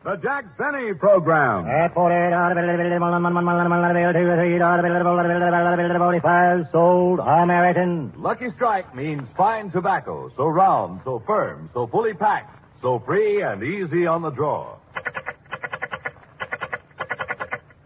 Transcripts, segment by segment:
The Jack Benny Program. Sold American. Lucky Strike means fine tobacco, so round, so firm, so fully packed, so free and easy on the draw.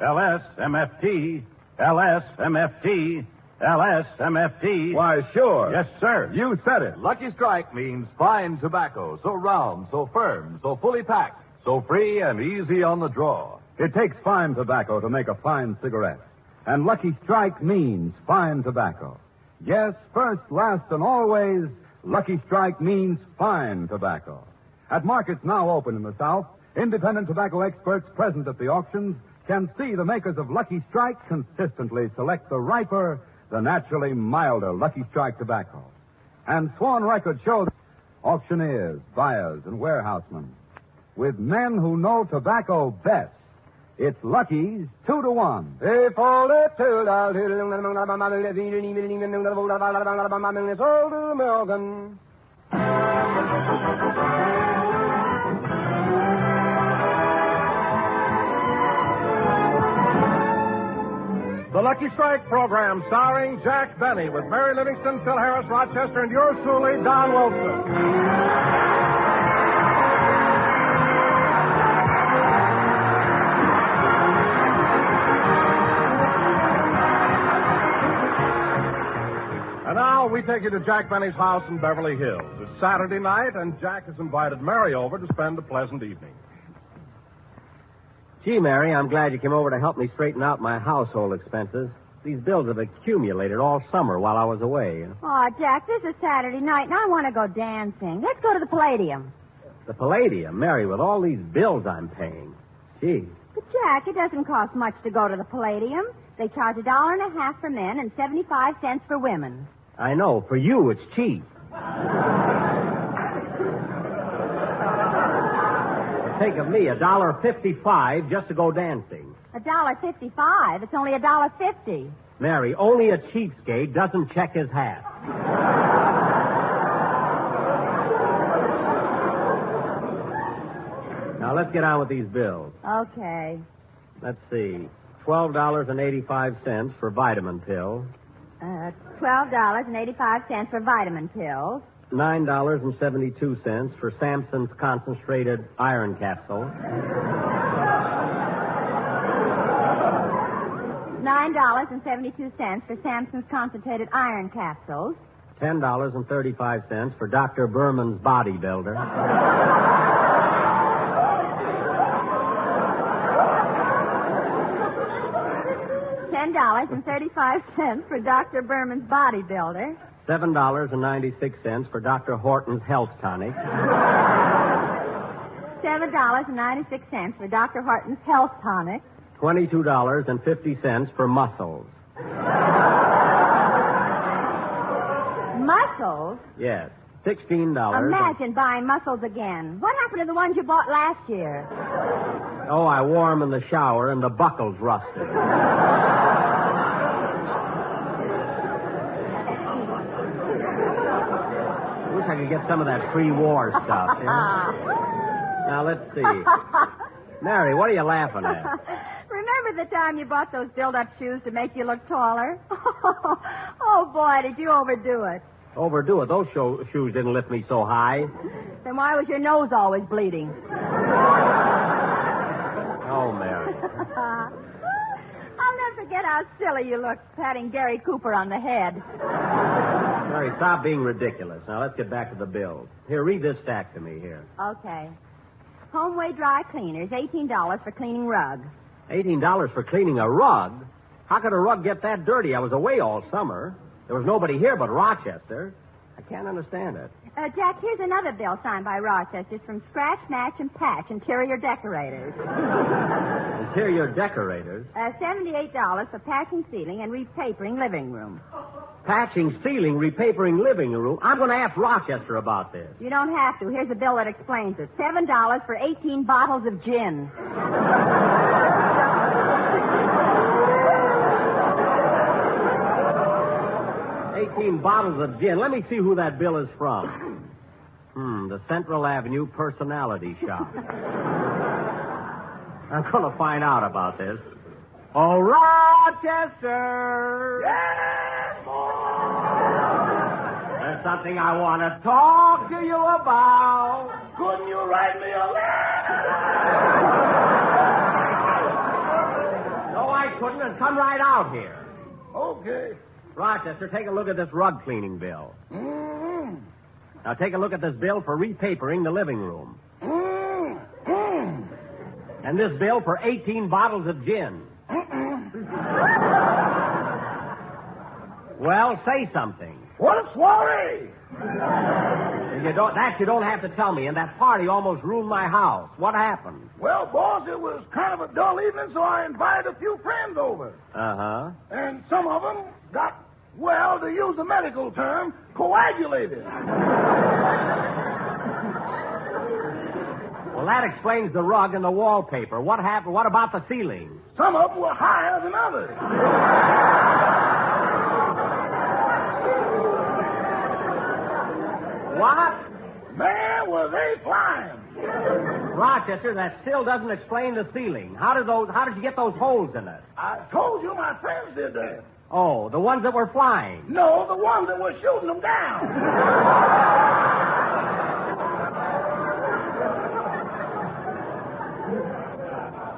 LSMFT, LSMFT, LSMFT. Why, sure. Yes, sir. You said it. Lucky Strike means fine tobacco, so round, so firm, so fully packed, so free and easy on the draw. It takes fine tobacco to make a fine cigarette. And Lucky Strike means fine tobacco. Yes, first, last, and always, Lucky Strike means fine tobacco. At markets now open in the South, independent tobacco experts present at the auctions can see the makers of Lucky Strike consistently select the riper, the naturally milder Lucky Strike tobacco. And sworn records show that auctioneers, buyers, and warehousemen, with men who know tobacco best, it's Lucky's 2-to-1. The Lucky Strike program starring Jack Benny with Mary Livingston, Phil Harris, Rochester, and yours truly, Don Wilson. And now we take you to Jack Benny's house in Beverly Hills. It's Saturday night, and Jack has invited Mary over to spend a pleasant evening. Gee, Mary, I'm glad you came over to help me straighten out my household expenses. These bills have accumulated all summer while I was away. Oh, Jack, this is Saturday night, and I want to go dancing. Let's go to the Palladium. The Palladium, Mary, with all these bills I'm paying. Gee. But, Jack, it doesn't cost much to go to the Palladium. They charge $1.50 for men and 75 cents for women. I know. For you, it's cheap. Take of me $1.55 just to go dancing. $1.55? It's only $1.50. Mary, only a cheapskate doesn't check his hat. Now, let's get on with these bills. Okay. Let's see. $12.85 for vitamin pills. $12.85 for vitamin pills. $9.72 for Samson's concentrated iron capsule. $9.72 for Samson's concentrated iron capsules. $10.35 for Dr. Berman's bodybuilder. $10.35 for Dr. Berman's bodybuilder. $7.96 for Dr. Horton's health tonic. $7.96 for Dr. Horton's health tonic. $22.50 for muscles. Muscles? Yes. $16. Imagine buying muscles again. What happened to the ones you bought last year? Oh, I wore them in the shower and the buckles rusted. I wish I could get some of that pre-war stuff. Yeah? Now, let's see. Mary, what are you laughing at? Remember the time you bought those build-up shoes to make you look taller? Oh, boy, did you overdo it. Overdo it? Those shoes didn't lift me so high. Then why was your nose always bleeding? Oh, Mary. I'll never forget how silly you looked patting Gary Cooper on the head. Mary, stop being ridiculous. Now, let's get back to the bills. Here, read this stack to me here. Okay. Homeway Dry Cleaners, $18 for cleaning rug. $18 for cleaning a rug? How could a rug get that dirty? I was away all summer. There was nobody here but Rochester. I can't understand it. Jack, here's another bill signed by Rochester. It's from Scratch, Match, and Patch, Interior Decorators. Interior Decorators? $78 for patching ceiling and repapering living room. Patching ceiling, repapering living room? I'm going to ask Rochester about this. You don't have to. Here's a bill that explains it. $7 for 18 bottles of gin. 18 bottles of gin. Let me see who that bill is from. The Central Avenue Personality Shop. I'm going to find out about this. Oh, Rochester! Yes, boy! There's something I want to talk to you about. Couldn't you write me a letter? No, I couldn't, and come right out here. Okay. Rochester, take a look at this rug cleaning bill. Mm-hmm. Now take a look at this bill for repapering the living room. Mm-hmm. And this bill for 18 bottles of gin. Well, say something. What a soiree! You don't have to tell me. And that party almost ruined my house. What happened? Well, boss, it was kind of a dull evening, so I invited a few friends over. Uh-huh. And some of them got, well, to use the medical term, coagulated. Well, that explains the rug and the wallpaper. What happened? What about the ceiling? Some of them were higher than others. What? Man, were they flying. Rochester, that still doesn't explain the ceiling. How did you get those holes in it? I told you my friends did that. Oh, the ones that were flying. No, the ones that were shooting them down.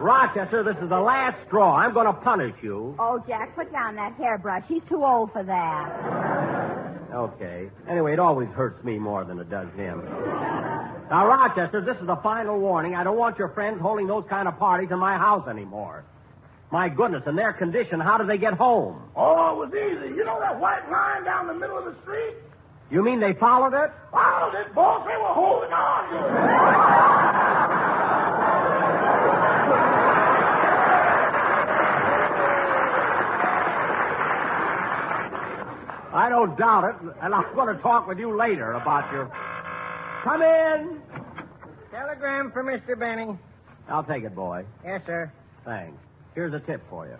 Rochester, this is the last straw. I'm going to punish you. Oh, Jack, put down that hairbrush. He's too old for that. Okay. Anyway, it always hurts me more than it does him. Now, Rochester, this is the final warning. I don't want your friends holding those kind of parties in my house anymore. My goodness, in their condition, how do they get home? Oh, it was easy. You know that white line down the middle of the street? You mean they followed it? Followed it, boss. They were holding on to it. I don't doubt it, and I'm going to talk with you later about your... Come in. Telegram for Mr. Benny. I'll take it, boy. Yes, sir. Thanks. Here's a tip for you.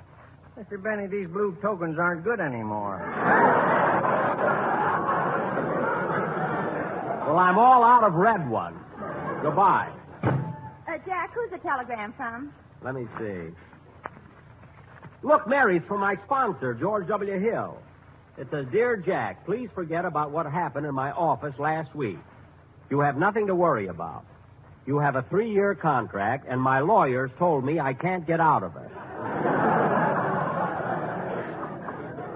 Mr. Benny, these blue tokens aren't good anymore. Well, I'm all out of red ones. Goodbye. Jack, who's the telegram from? Let me see. Look, Mary, it's from my sponsor, George W. Hill. It says, Dear Jack, please forget about what happened in my office last week. You have nothing to worry about. You have a 3-year contract, and my lawyers told me I can't get out of it.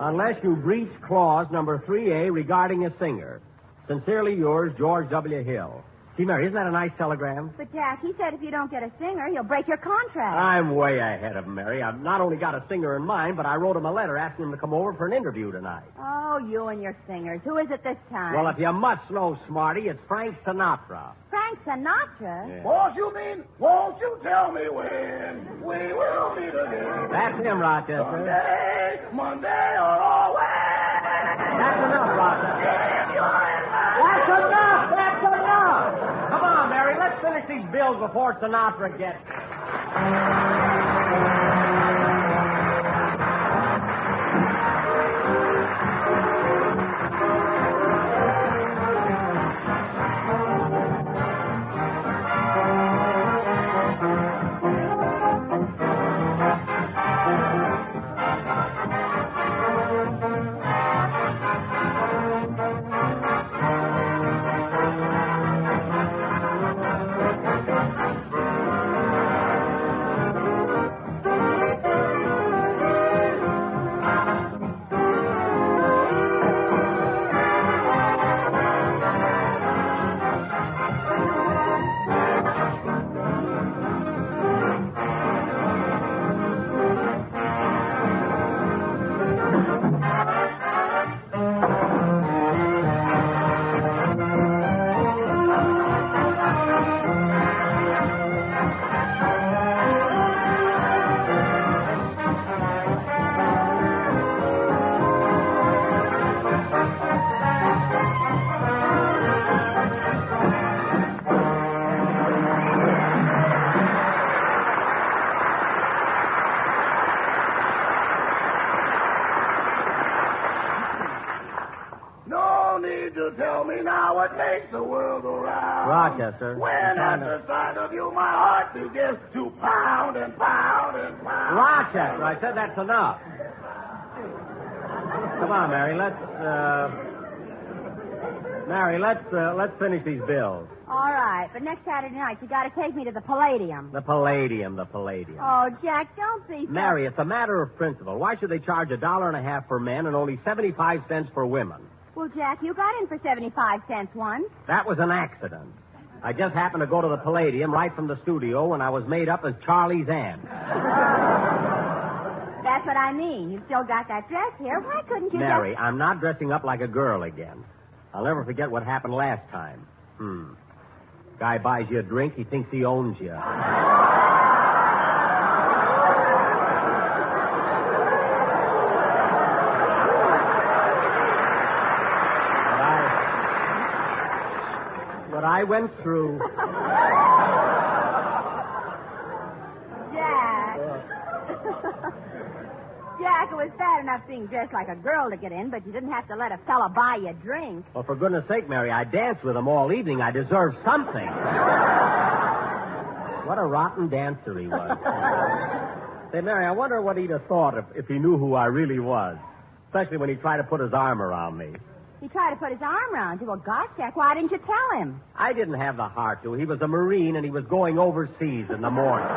Unless you breach clause number 3A regarding a singer. Sincerely yours, George W. Hill. See, Mary, isn't that a nice telegram? But, Jack, he said if you don't get a singer, he'll break your contract. I'm way ahead of him, Mary. I've not only got a singer in mind, but I wrote him a letter asking him to come over for an interview tonight. Oh, you and your singers. Who is it this time? Well, if you must know, Smarty, it's Frank Sinatra. Frank Sinatra? Yeah. Boss, you mean, won't you tell me when we will meet again? That's him, Rochester. Monday, or always. That's enough, Rochester. That's enough! That's enough! Come on, Mary, let's finish these bills before Sinatra gets... No need to tell me now what makes the world go round. Rochester. When at the sight of you, my heart begins to pound and pound and pound. Rochester, I said that's enough. Come on, Mary, let's finish these bills. All right, but next Saturday night you got to take me to the Palladium. The Palladium. Oh, Jack, don't be so... Mary, it's a matter of principle. Why should they charge $1.50 for men and only 75 cents for women? Well, Jack, you got in for 75 cents once. That was an accident. I just happened to go to the Palladium right from the studio when I was made up as Charlie's aunt. That's what I mean. You've still got that dress here. Why couldn't you Mary, I'm not dressing up like a girl again. I'll never forget what happened last time. Guy buys you a drink, he thinks he owns you. But I went through. Jack. Jack, it was bad enough being dressed like a girl to get in, but you didn't have to let a fella buy you a drink. Well, for goodness sake, Mary, I danced with him all evening. I deserve something. What a rotten dancer he was. Say, Mary, I wonder what he'd have thought if he knew who I really was, especially when he tried to put his arm around me. He tried to put his arm around you. Well, gosh, Jack, why didn't you tell him? I didn't have the heart to. He was a Marine, and he was going overseas in the morning.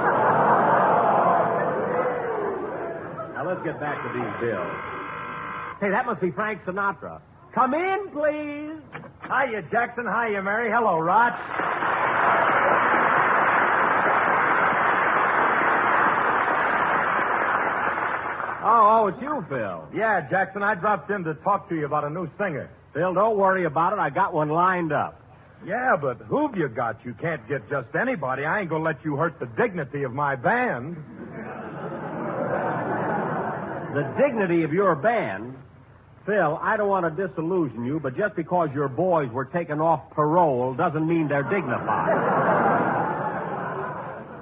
Now, let's get back to these bills. Hey, that must be Frank Sinatra. Come in, please. Hiya, Jackson. Hiya, Mary. Hello, Rod. Oh, it's you, Phil. Yeah, Jackson, I dropped in to talk to you about a new singer. Phil, don't worry about it. I got one lined up. Yeah, but who've you got? You can't get just anybody. I ain't gonna let you hurt the dignity of my band. The dignity of your band? Phil, I don't want to disillusion you, but just because your boys were taken off parole doesn't mean they're dignified.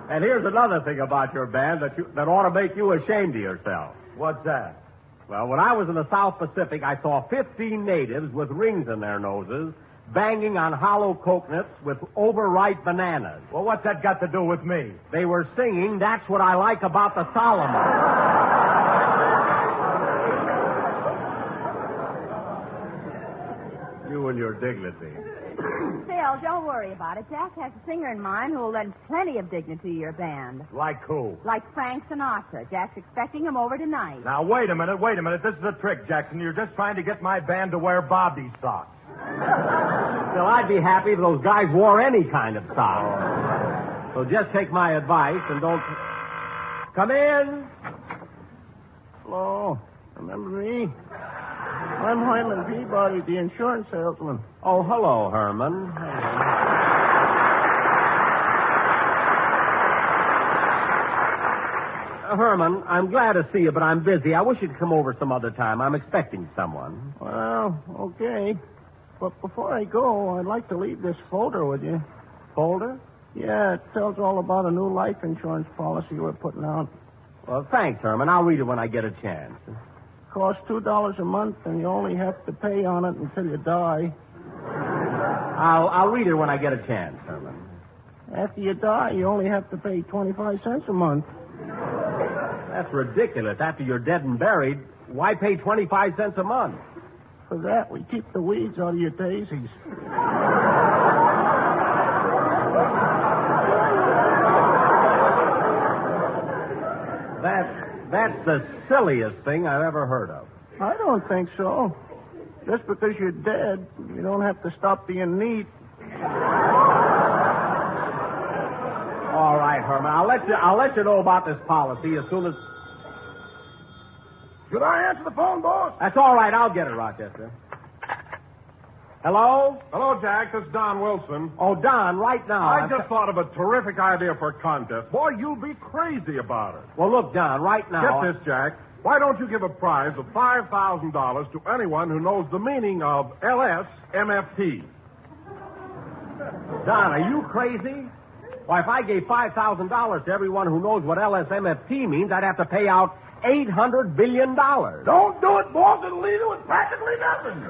And here's another thing about your band that ought to make you ashamed of yourself. What's that? Well, when I was in the South Pacific, I saw 15 natives with rings in their noses banging on hollow coconuts with overripe bananas. Well, what's that got to do with me? They were singing, "That's What I Like About the Solomon." You and your dignity. Phil, don't worry about it. Jack has a singer in mind who will lend plenty of dignity to your band. Like who? Like Frank Sinatra. Jack's expecting him over tonight. Now, wait a minute. This is a trick, Jackson. You're just trying to get my band to wear Bobby socks. Phil, I'd be happy if those guys wore any kind of sock. So just take my advice and don't... Come in. Hello. Remember me? I'm Hyman Peabody, the insurance salesman. Oh, hello, Herman. Herman, I'm glad to see you, but I'm busy. I wish you'd come over some other time. I'm expecting someone. Well, okay. But before I go, I'd like to leave this folder with you. Folder? Yeah, it tells all about a new life insurance policy we're putting out. Well, thanks, Herman. I'll read it when I get a chance. Costs $2 a month, and you only have to pay on it until you die. I'll read it when I get a chance, Herman. After you die, you only have to pay 25 cents a month. That's ridiculous. After you're dead and buried, why pay 25 cents a month? For that, we keep the weeds out of your daisies. That's the silliest thing I've ever heard of. I don't think so. Just because you're dead, you don't have to stop being neat. All right, Herman. I'll let you know about this policy as soon as... Should I answer the phone, boss? That's all right. I'll get it, Rochester. Hello? Hello, Jack. This is Don Wilson. Oh, Don, right now. I just thought of a terrific idea for a contest. Boy, you'll be crazy about it. Well, look, Don, right now... Get this, Jack. Why don't you give a prize of $5,000 to anyone who knows the meaning of LSMFT? Don, are you crazy? Why, if I gave $5,000 to everyone who knows what LSMFT means, I'd have to pay out $800 billion. Don't do it, boss. It'll leave you with practically nothing.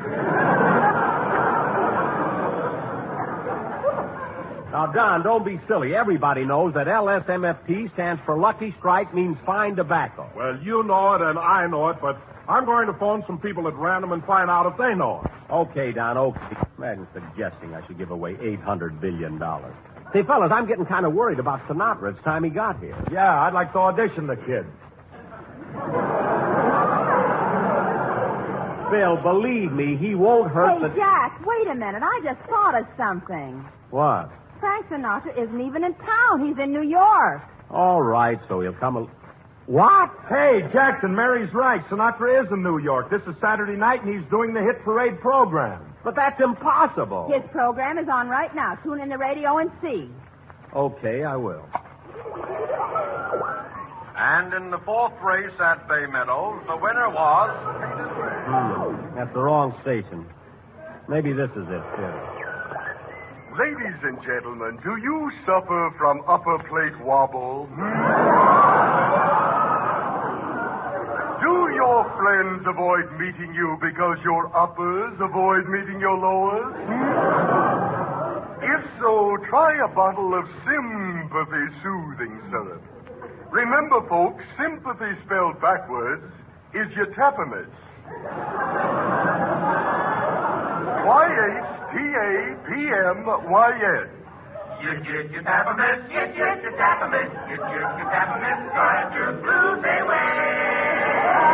Now, Don, don't be silly. Everybody knows that LSMFT stands for Lucky Strike means fine tobacco. Well, you know it and I know it, but I'm going to phone some people at random and find out if they know it. Okay, Don, okay. Imagine suggesting I should give away $800 billion. Say, fellas, I'm getting kind of worried about Sinatra. It's time he got here. Yeah, I'd like to audition the kid. Phil, believe me, he won't hurt Hey, Jack, wait a minute. I just thought of something. What? Frank Sinatra isn't even in town. He's in New York. All right, so he'll come... What? Hey, Jackson, Mary's right. Sinatra is in New York. This is Saturday night, and he's doing the Hit Parade program. But that's impossible. His program is on right now. Tune in the radio and see. Okay, I will. And in the fourth race at Bay Meadows, the winner was... That's the wrong station. Maybe this is it, too. Ladies and gentlemen, do you suffer from upper plate wobble? Do your friends avoid meeting you because your uppers avoid meeting your lowers? If so, try a bottle of sympathy soothing syrup. Remember, folks, sympathy spelled backwards is your Tapamis. YHTAPMYS. Your Tapamis, your Tapamis, your Tapamis, drive your blues away.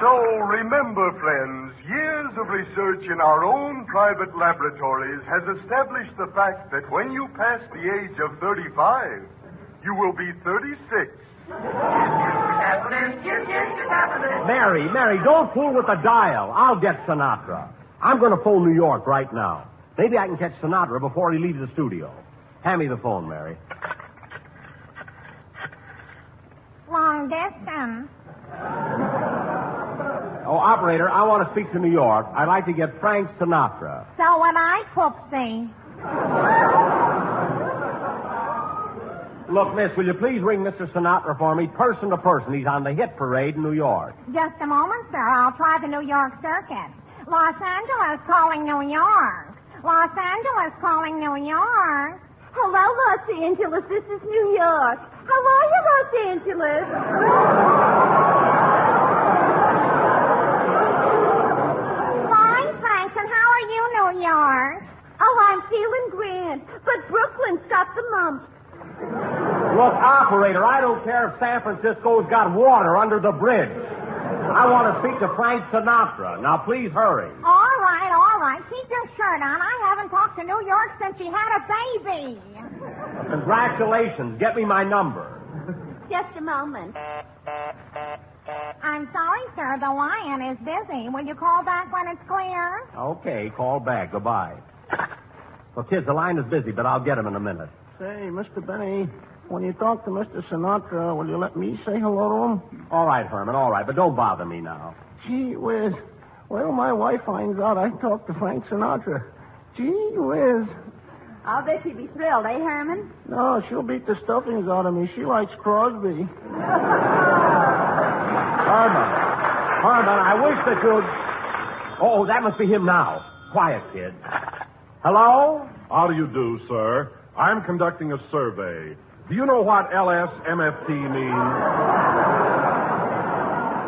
So remember, friends, years of research in our own private laboratories has established the fact that when you pass the age of 35, you will be 36. Mary, don't fool with the dial. I'll get Sinatra. I'm going to phone New York right now. Maybe I can catch Sinatra before he leaves the studio. Hand me the phone, Mary. Long distance. Oh, operator, I want to speak to New York. I'd like to get Frank Sinatra. So would I, Poopsie. Look, miss, will you please ring Mr. Sinatra for me, person to person? He's on the Hit Parade in New York. Just a moment, sir. I'll try the New York circuit. Los Angeles calling New York. Los Angeles calling New York. Hello, Los Angeles. This is New York. How are you, Los Angeles? Fine, thanks. And how are you, New York? Oh, I'm feeling grand. But Brooklyn's got the mumps. Look, operator, I don't care if San Francisco's got water under the bridge. I want to speak to Frank Sinatra. Now, please hurry. All right. Keep your shirt on. I haven't talked to New York since she had a baby. Congratulations. Get me my number. Just a moment. I'm sorry, sir. The lion is busy. Will you call back when it's clear? Okay, call back. Goodbye. Well, kids, the line is busy, but I'll get him in a minute. Say, Mr. Benny, when you talk to Mr. Sinatra, will you let me say hello to him? All right, Herman, all right, but don't bother me now. Gee whiz. Well, my wife finds out I talked to Frank Sinatra. Gee whiz. I'll bet you'd be thrilled, eh, Herman? No, she'll beat the stuffings out of me. She likes Crosby. Herman, I wish that you'd... Oh, that must be him now. Quiet, kid. Hello? How do you do, sir? I'm conducting a survey. Do you know what LSMFT means?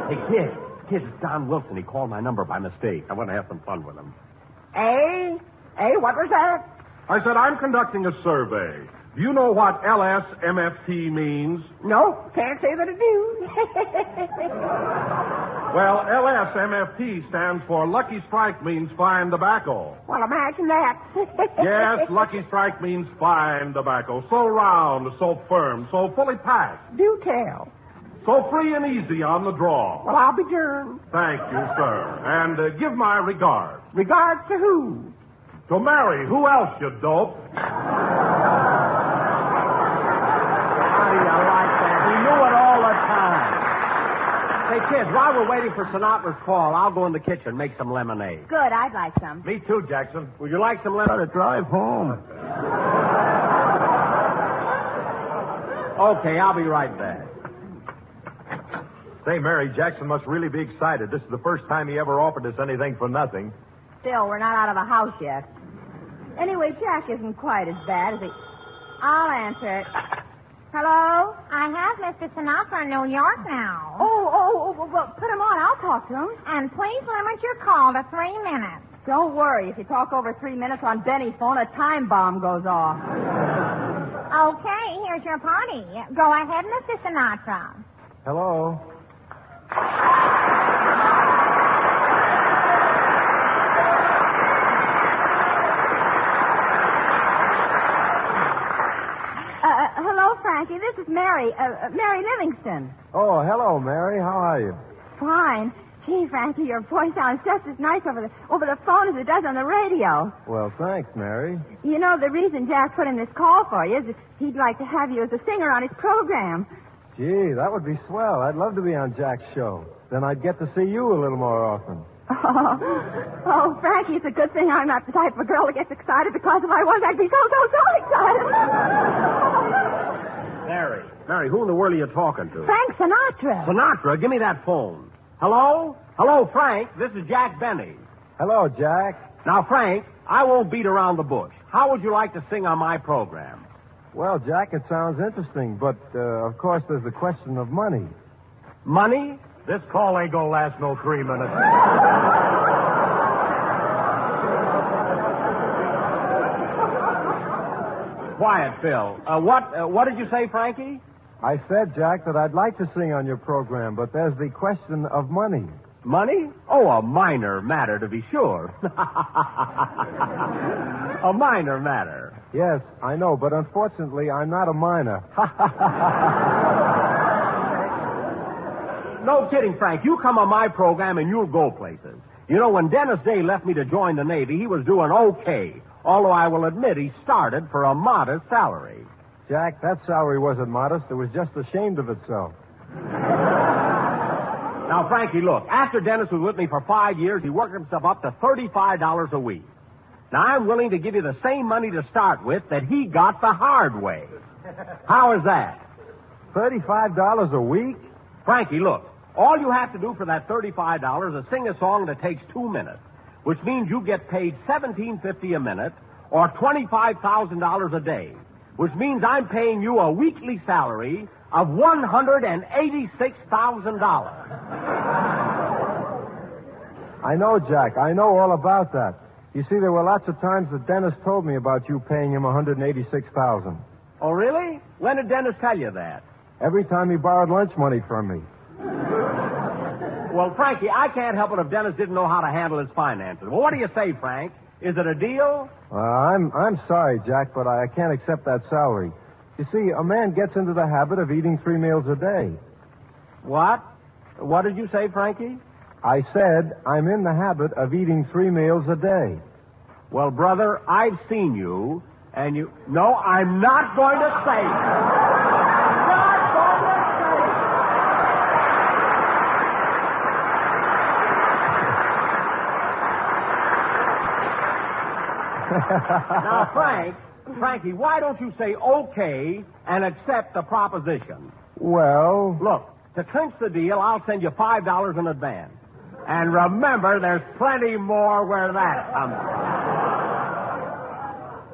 Hey, kid, it's Don Wilson. He called my number by mistake. I want to have some fun with him. Eh, what was that? I said I'm conducting a survey. Do you know what LSMFT means? No, can't say that I do. Well, LSMFT stands for Lucky Strike means fine tobacco. Well, imagine that. Yes, Lucky Strike means fine tobacco. So round, so firm, so fully packed. Do tell. So free and easy on the draw. Well, I'll be darned. Thank you, sir. And give my regards. Regards to who? To Mary. Who else, you dope? How do you like that? He knew it all the time. Hey, kids, while we're waiting for Sinatra's call, I'll go in the kitchen, make some lemonade. Good, I'd like some. Me too, Jackson. Would you like some lemonade? Gotta drive home. Okay, I'll be right back. Say, Mary, Jackson must really be excited. This is the first time he ever offered us anything for nothing. Still, we're not out of the house yet. Anyway, Jack isn't quite as bad as he... I'll answer it. Hello? I have Mr. Sinatra in New York now. Well, put him on. I'll talk to him. And please limit your call to 3 minutes. Don't worry. If you talk over 3 minutes on Benny's phone, a time bomb goes off. Okay, here's your party. Go ahead, Mr. Sinatra. Hello. Hello, Frankie. This is Mary. Mary Livingston. Oh, hello, Mary. How are you? Fine. Gee, Frankie, your voice sounds just as nice over the phone as it does on the radio. Well, thanks, Mary. You know, the reason Jack put in this call for you is that he'd like to have you as a singer on his program. Gee, that would be swell. I'd love to be on Jack's show. Then I'd get to see you a little more often. Oh, Frankie, it's a good thing I'm not the type of girl that gets excited, because if I was, I'd be so excited. Mary, who in the world are you talking to? Frank Sinatra. Sinatra, give me that phone. Hello? Hello, Frank. This is Jack Benny. Hello, Jack. Now, Frank, I won't beat around the bush. How would you like to sing on my program? Well, Jack, it sounds interesting, but, of course, there's the question of money. Money? This call ain't gonna last no 3 minutes. Quiet, Phil. What did you say, Frankie? I said, Jack, that I'd like to sing on your program, but there's the question of money. Money? Oh, a minor matter, to be sure. A minor matter. Yes, I know, but unfortunately, I'm not a minor. No kidding, Frank. You come on my program and you'll go places. You know, when Dennis Day left me to join the Navy, he was doing okay. Although I will admit he started for a modest salary. Jack, that salary wasn't modest. It was just ashamed of itself. Now, Frankie, look. After Dennis was with me for 5 years, he worked himself up to $35 a week. Now, I'm willing to give you the same money to start with that he got the hard way. How is that? $35 a week? Frankie, look. All you have to do for that $35 is sing a song that takes 2 minutes, which means you get paid $17.50 a minute or $25,000 a day, which means I'm paying you a weekly salary of $186,000. I know, Jack. I know all about that. You see, there were lots of times that Dennis told me about you paying him $186,000. Oh, really? When did Dennis tell you that? Every time he borrowed lunch money from me. Well, Frankie, I can't help it if Dennis didn't know how to handle his finances. Well, what do you say, Frank? Is it a deal? I'm sorry, Jack, but I can't accept that salary. You see, a man gets into the habit of eating 3 meals a day. What? What did you say, Frankie? I said I'm in the habit of eating 3 meals a day. Well, brother, I've seen you, and you... No, I'm not going to say it. Now, Frankie, why don't you say okay and accept the proposition? Well... Look, to clinch the deal, I'll send you $5 in advance. And remember, there's plenty more where that comes from.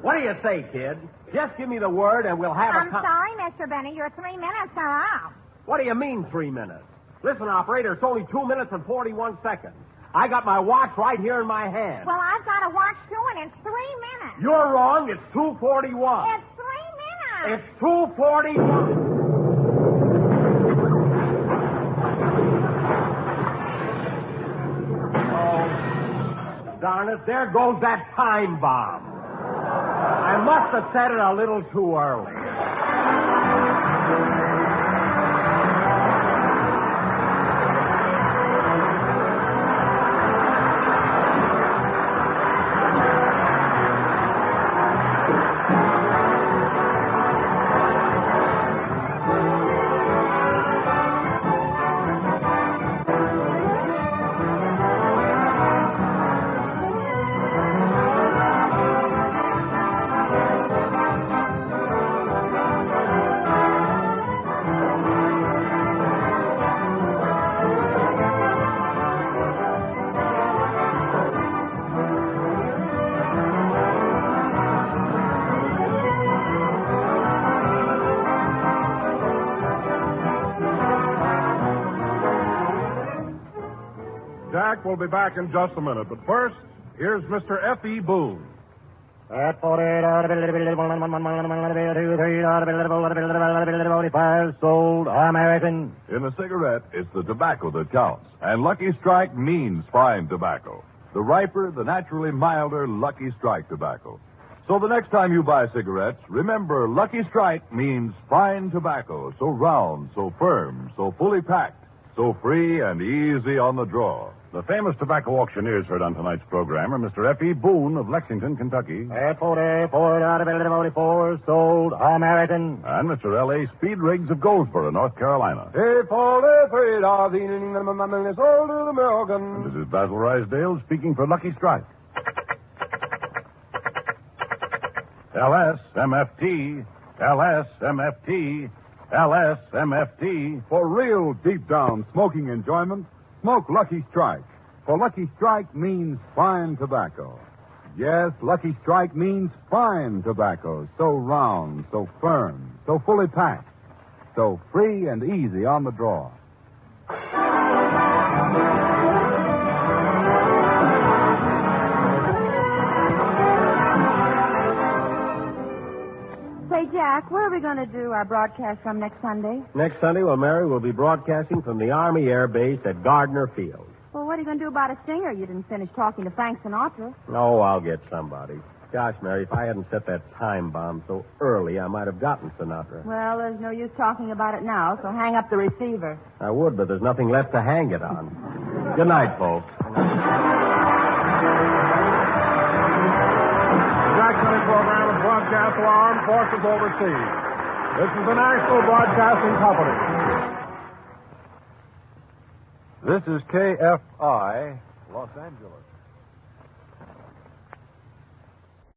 What do you say, kid? Just give me the word and we'll have I'm sorry, Mr. Benny. Your 3 minutes are up. What do you mean, 3 minutes? Listen, operator, it's only 2 minutes and 41 seconds. I got my watch right here in my hand. Well, I've got a watch, too, and it's 3 minutes. You're wrong. It's 2:41. It's 3 minutes. It's 2:41. Oh, darn it. There goes that time bomb. I must have said it a little too early. Jack will be back in just a minute. But first, here's Mr. F.E. Boone. At 45 sold American. In a cigarette, it's the tobacco that counts. And Lucky Strike means fine tobacco. The riper, the naturally milder Lucky Strike tobacco. So the next time you buy cigarettes, remember Lucky Strike means fine tobacco. So round, so firm, so fully packed, so free and easy on the draw. The famous tobacco auctioneers heard on tonight's program are Mr. F.E. Boone of Lexington, Kentucky. At 44 sold American. And Mr. L.A. Speed Riggs of Goldsboro, North Carolina. Hey, 43 sold American. And this is Basil Rysdale speaking for Lucky Strike. LSMFT, LSMFT, LSMFT. For real deep down smoking enjoyment, smoke Lucky Strike. For Lucky Strike means fine tobacco. Yes, Lucky Strike means fine tobacco. So round, so firm, so fully packed, so free and easy on the draw. Say, Jack, where are we going to do our broadcast from next Sunday? Next Sunday, well, Mary, we'll be broadcasting from the Army Air Base at Gardner Field. Well, what are you going to do about a singer? You didn't finish talking to Frank Sinatra. Oh, I'll get somebody. Gosh, Mary, if I hadn't set that time bomb so early, I might have gotten Sinatra. Well, there's no use talking about it now, so hang up the receiver. I would, but there's nothing left to hang it on. Good night, folks. The Jack Benny program is broadcast to our armed forces overseas. This is the National Broadcasting Company. This is KFI, Los Angeles.